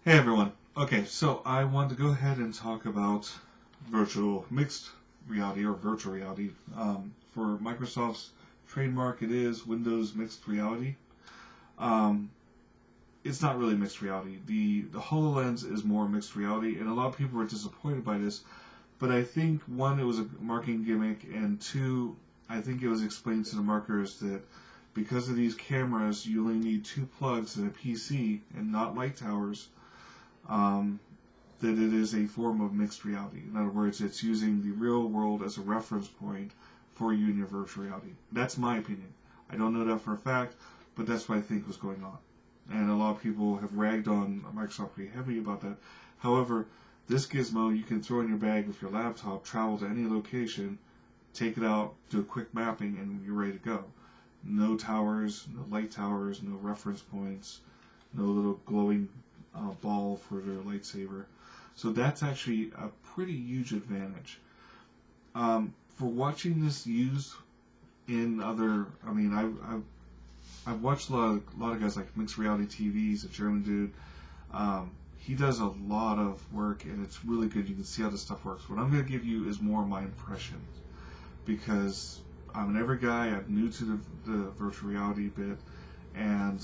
Hey everyone. Okay, so I want to go ahead and talk about virtual mixed reality or virtual reality. For Microsoft's trademark, it is Windows Mixed Reality. Um, it's not really mixed reality. The HoloLens is more mixed reality, and a lot of people were disappointed by this. But I think one, it was a marketing gimmick, and two, I think it was explained to the marketers that because of these cameras, you only need two plugs and a PC and not light towers, um, that it is a form of mixed reality. In other words, it's using the real world as a reference point for you in your virtual reality. That's my opinion. I don't know that for a fact, but that's what I think was going on. And a lot of people have ragged on Microsoft pretty heavy about that. However, this gizmo you can throw in your bag with your laptop, travel to any location, take it out, do a quick mapping, and you're ready to go. No towers, no light towers, no reference points, no little glowing ball for their lightsaber. So that's actually a pretty huge advantage. For watching this used in other, I've watched a lot of guys like Mixed Reality TV. He's a German dude. He does a lot of work, and it's really good. You can see how this stuff works. What I'm going to give you is more of my impressions, because I'm an every guy. I'm new to the virtual reality bit, and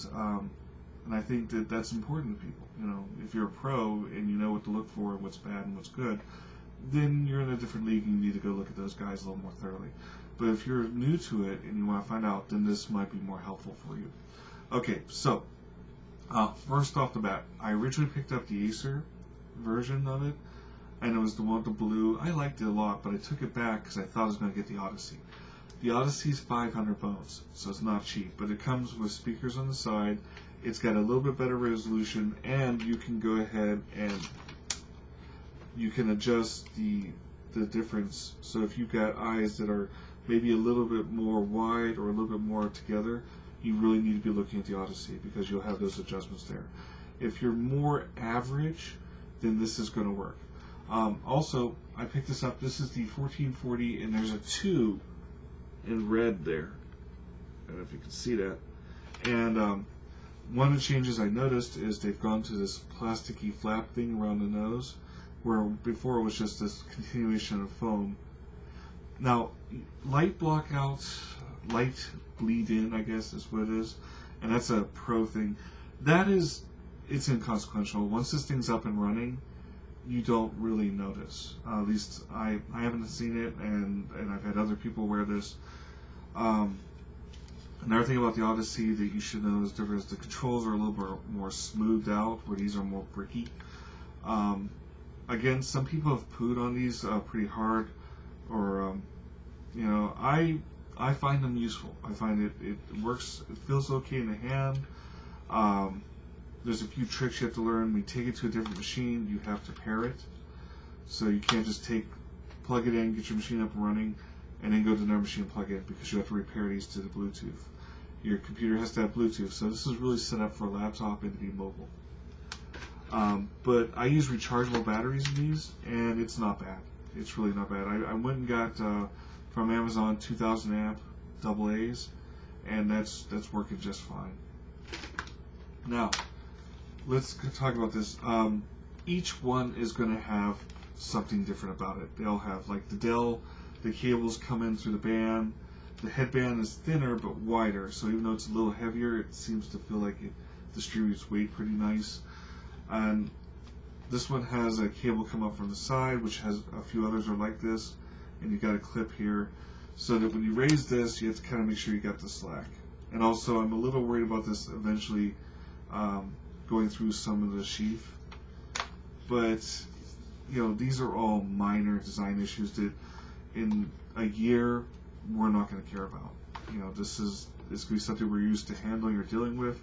I think that that's important to people. You know, if you're a pro and you know what to look for, what's bad and what's good, then you're in a different league and you need to go look at those guys a little more thoroughly. But if you're new to it and you want to find out, then this might be more helpful for you. Okay, so first off the bat, I originally picked up the Acer version of it, and it was the one with the blue. I liked it a lot, but I took it back because I thought I was going to get the Odyssey. The Odyssey is 500 bones, so it's not cheap, but it comes with speakers on the side. It's got a little bit better resolution, and you can go ahead and you can adjust the difference. So if you've got eyes that are maybe a little bit more wide or a little bit more together, you really need to be looking at the Odyssey because you'll have those adjustments there. If you're more average, then this is going to work. Also, I picked this up. This is the 1440, and there's a 2 in red there. I don't know if you can see that. And one of the changes I noticed is they've gone to this plasticky flap thing around the nose, where before it was just this continuation of foam. Now, light blockout, light bleed in, I guess is what it is, and that's a pro thing. It's inconsequential. Once this thing's up and running, you don't really notice. At least I haven't seen it, and I've had other people wear this. Another thing about the Odyssey that you should know is different is the controls are a little bit more smoothed out, where these are more bricky. Again, some people have pooed on these pretty hard, or I find them useful. I find it works. It feels okay in the hand. There's a few tricks you have to learn. When you take it to a different machine, you have to pair it. So you can't just plug it in, get your machine up and running, and then go to another machine and plug it in, because you have to repair these to the Bluetooth. Your computer has to have Bluetooth, so this is really set up for a laptop and to be mobile. But I use rechargeable batteries in these, and it's not bad. It's really not bad. I went and got from Amazon 2,000 amp AA's, and that's working just fine. Now, let's talk about this. Each one is going to have something different about it. They'll have, like the Dell, the cables come in through the band. The headband is thinner but wider, so even though it's a little heavier, it seems to feel like it distributes weight pretty nice. And this one has a cable come up from the side, which has a few others are like this, and you got a clip here, so that when you raise this, you have to kind of make sure you got the slack. And also, I'm a little worried about this eventually going through some of the sheath, but these are all minor design issues that in a year we're not going to care about. This is going to be something we're used to handling or dealing with.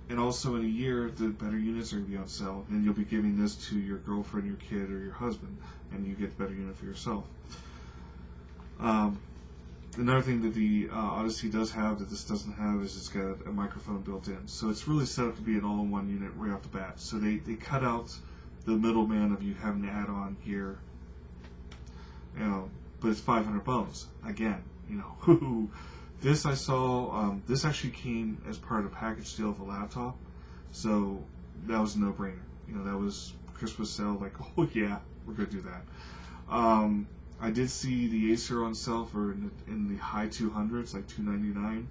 And also in a year, the better units are going to be on sale, and you'll be giving this to your girlfriend, your kid, or your husband, and you get the better unit for yourself. Another thing that the Odyssey does have that this doesn't have is it's got a microphone built in. So it's really set up to be an all-in-one unit right off the bat. So they cut out the middleman of you having to add on gear. But it's 500 bones. Again, this I saw, this actually came as part of a package deal of a laptop. So that was a no-brainer. That was Christmas sale. Like, oh yeah, we're gonna do that. I did see the Acer on sale for in the high 200s, like $299,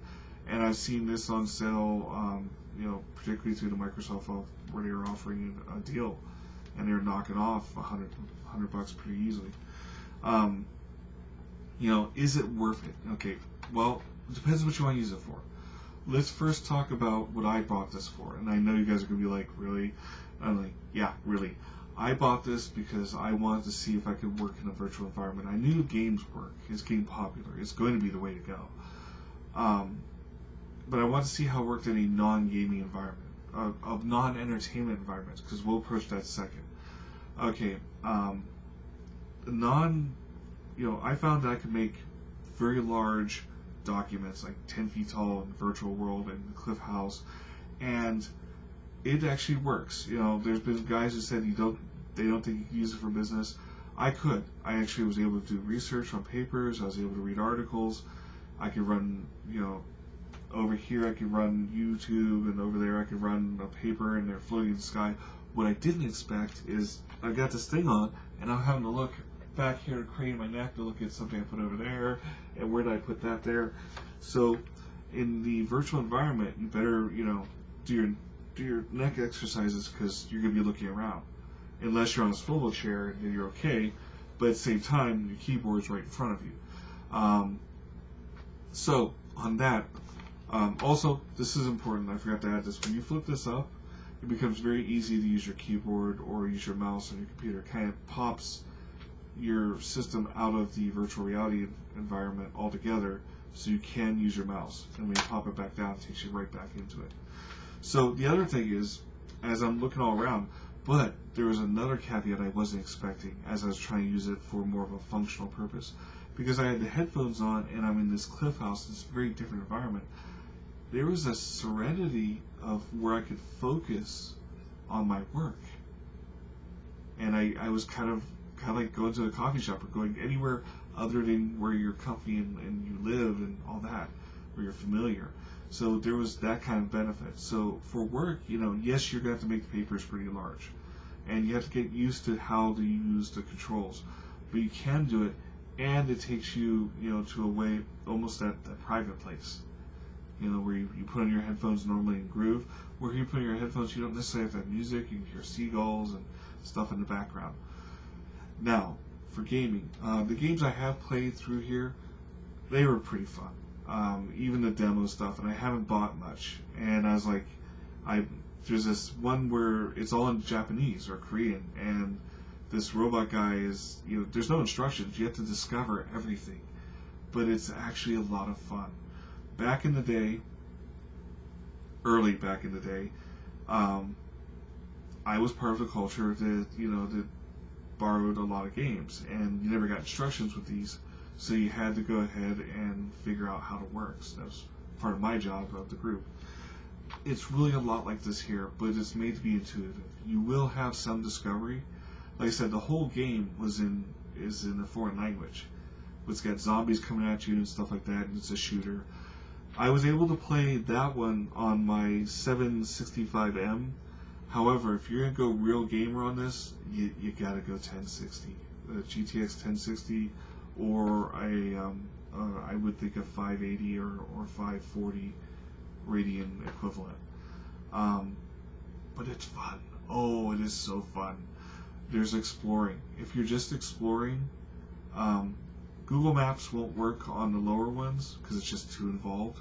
and I've seen this on sale, particularly through the Microsoft where they were offering a deal, and they're knocking off $100 pretty easily. Is it worth it? Okay, well, it depends what you want to use it for. Let's first talk about what I bought this for, and I know you guys are gonna be like, really? I'm like, yeah, really. I bought this because I wanted to see if I could work in a virtual environment. I knew games work. It's getting popular. It's going to be the way to go. But I wanted to see how it worked in a non-gaming environment, of non-entertainment environments, because we'll approach that second. Okay, I found that I could make very large documents, like 10 feet tall in Virtual World and Cliff House, and it actually works. There's been guys who said they don't think you can use it for business. I could. I actually was able to do research on papers. I was able to read articles. I could run, over here I could run YouTube, and over there I could run a paper, and they're floating in the sky. What I didn't expect is I've got this thing on, and I'm having to look back here to crane my neck to look at something I put over there, and where did I put that there. So in the virtual environment, you better, do your neck exercises, because you're going to be looking around. Unless you're on a swivel chair, then you're okay, but at the same time, your keyboard's right in front of you. So, on that, also, this is important, I forgot to add this, when you flip this up, it becomes very easy to use your keyboard or use your mouse on your computer. It kind of pops your system out of the virtual reality environment altogether, so you can use your mouse. And when you pop it back down, it takes you right back into it. So the other thing is, as I'm looking all around, but there was another caveat I wasn't expecting as I was trying to use it for more of a functional purpose. Because I had the headphones on and I'm in this Cliff House, this very different environment, there was a serenity of where I could focus on my work. And I was kind of like going to a coffee shop or going anywhere other than where you're comfy and you live and all that, where you're familiar. So there was that kind of benefit. So for work, yes, you're going to have to make the papers pretty large. And you have to get used to how to use the controls. But you can do it, and it takes you, to a way almost at a private place. Where you put on your headphones normally in Groove. Where you put on your headphones, you don't necessarily have to have music. You can hear seagulls and stuff in the background. Now, for gaming, the games I have played through here, they were pretty fun. Even the demo stuff, and I haven't bought much. And I was like, there's this one where it's all in Japanese or Korean, and this robot guy is, there's no instructions. You have to discover everything, but it's actually a lot of fun. Back in the day, early back in the day, I was part of the culture that borrowed a lot of games, and you never got instructions with these. So you had to go ahead and figure out how to work. So that was part of my job of the group. It's really a lot like this here, but it's made to be intuitive. You will have some discovery. Like I said, the whole game is in a foreign language. It's got zombies coming at you and stuff like that, and it's a shooter. I was able to play that one on my 765M. However, if you're going to go real gamer on this, you got to go 1060. GTX 1060. Or I would think a 580 or 540 Radeon equivalent. But it's fun. Oh, it is so fun. There's exploring. If you're just exploring, Google Maps won't work on the lower ones because it's just too involved.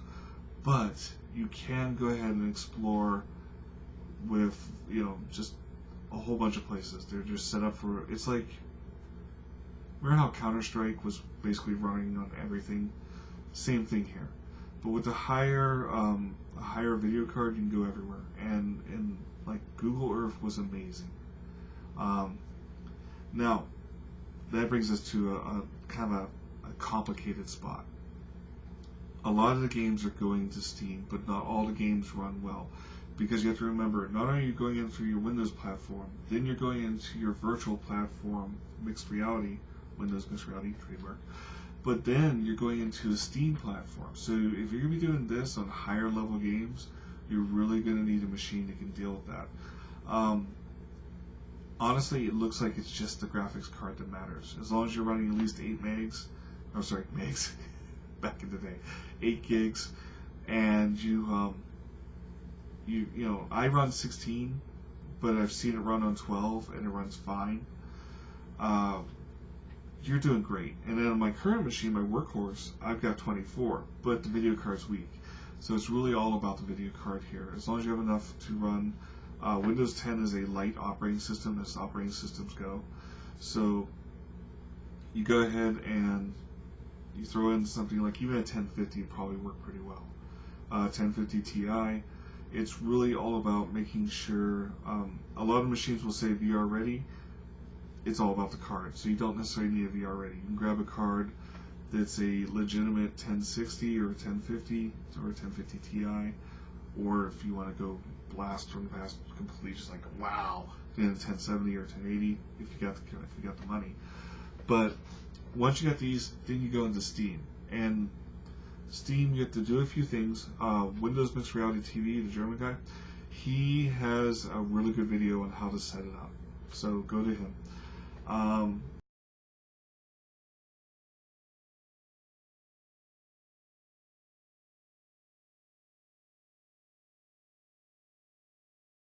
But you can go ahead and explore with, just a whole bunch of places. They're just set up for, it's like, remember how Counter-Strike was basically running on everything? Same thing here. But with a higher video card, you can go everywhere. And like Google Earth was amazing. Now, that brings us to a kind of a complicated spot. A lot of the games are going to Steam, but not all the games run well. Because you have to remember, not only are you going in through your Windows platform, then you're going into your virtual platform, mixed reality, Windows Mixed Reality trademark, but then you're going into a Steam platform. So if you're going to be doing this on higher level games, you're really going to need a machine that can deal with that. Um, honestly, it looks like it's just the graphics card that matters. As long as you're running at least 8 megs, or sorry, megs, back in the day, 8 gigs, and you know, I run 16, but I've seen it run on 12 and it runs fine. You're doing great. And then on my current machine, my workhorse, I've got 24, but the video card's weak. So it's really all about the video card here. As long as you have enough to run, Windows 10 is a light operating system as operating systems go. So you go ahead and you throw in something like even a 1050 would probably work pretty well. 1050 Ti. It's really all about making sure, a lot of machines will say VR ready. It's all about the card, so you don't necessarily need a VR ready. You can grab a card that's a legitimate 1060 or 1050 or 1050 Ti, or if you want to go blast from the past completely, just like wow, then 1070 or 1080 if you got the money. But once you got these, then you go into Steam, and Steam, you have to do a few things. Windows Mixed Reality TV, the German guy, he has a really good video on how to set it up. So go to him.